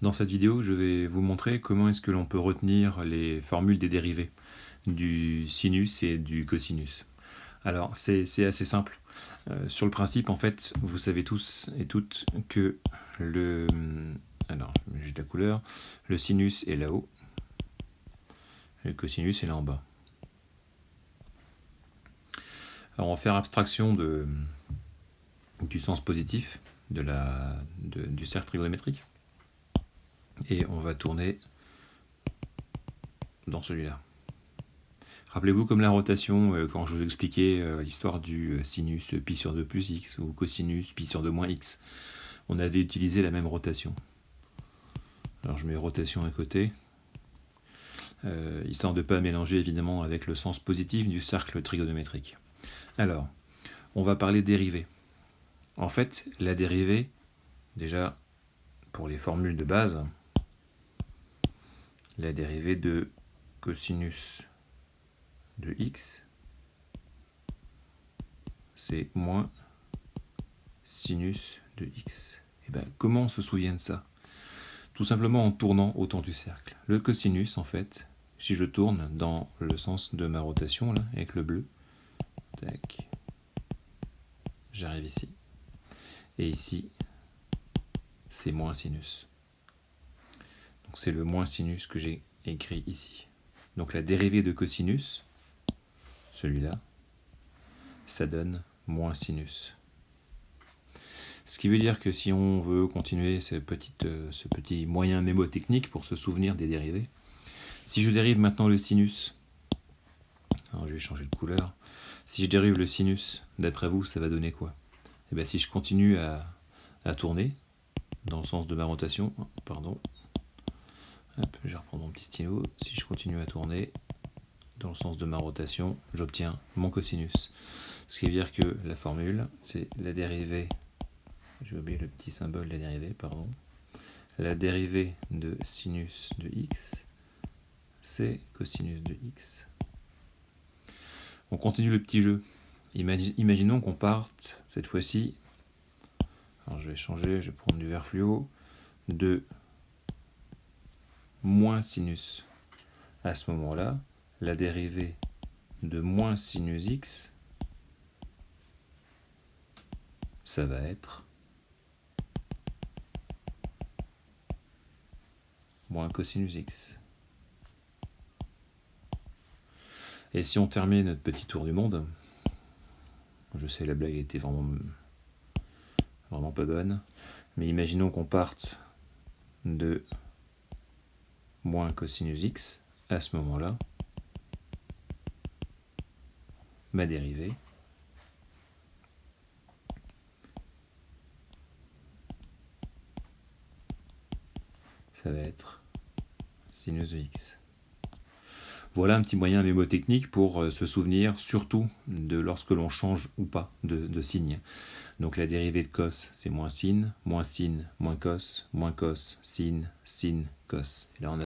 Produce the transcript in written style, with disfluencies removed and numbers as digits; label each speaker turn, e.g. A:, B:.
A: Dans cette vidéo, je vais vous montrer comment est-ce que l'on peut retenir les formules des dérivés du sinus et du cosinus. Alors, c'est assez simple. Sur le principe, en fait, vous savez tous et toutes que le... Alors, je mets juste la couleur. Le sinus est là-haut. Le cosinus est là en bas. Alors, on va faire abstraction du sens positif du cercle trigonométrique. Et on va tourner dans celui-là. Rappelez-vous comme la rotation, quand je vous expliquais l'histoire du sinus pi sur 2 plus x ou cosinus pi sur 2 moins x. On avait utilisé la même rotation. Alors je mets rotation à côté, histoire de ne pas mélanger évidemment avec le sens positif du cercle trigonométrique. Alors, on va parler dérivée. En fait, la dérivée, déjà pour les formules de base, la dérivée de cosinus de x, c'est moins sinus de x. Et bien, comment on se souvient de ça? Tout simplement en tournant autour du cercle. Le cosinus, en fait, si je tourne dans le sens de ma rotation, là, avec le bleu, tac, j'arrive ici. Et ici, c'est moins sinus. Donc c'est le moins sinus que j'ai écrit ici. Donc la dérivée de cosinus, celui-là, ça donne moins sinus. Ce qui veut dire que si on veut continuer ce petit moyen mémotechnique pour se souvenir des dérivés, si je dérive maintenant le sinus, alors je vais changer de couleur, si je dérive le sinus, d'après vous, ça va donner quoi? Et bien si je continue à tourner, dans le sens de ma rotation, pardon, hop, je vais reprendre mon petit stylo, si je continue à tourner, dans le sens de ma rotation, j'obtiens mon cosinus. Ce qui veut dire que la formule, c'est la dérivée, j'ai oublié le petit symbole de la dérivée, pardon, la dérivée de sinus de x, c'est cosinus de x. On continue le petit jeu. Imaginons qu'on parte, cette fois-ci, alors je vais changer, je vais prendre du vert fluo, de moins sinus. À ce moment-là, la dérivée de moins sinus x, ça va être moins cosinus x. Et si on termine notre petit tour du monde, je sais la blague était vraiment pas bonne, mais imaginons qu'on parte de moins cosinus x, à ce moment-là, ma dérivée ça va être sinus de x. Voilà un petit moyen mémotechnique pour se souvenir surtout de lorsque l'on change ou pas de signe. Donc la dérivée de cos, c'est moins sin, moins cos, sin, cos. Et là, on a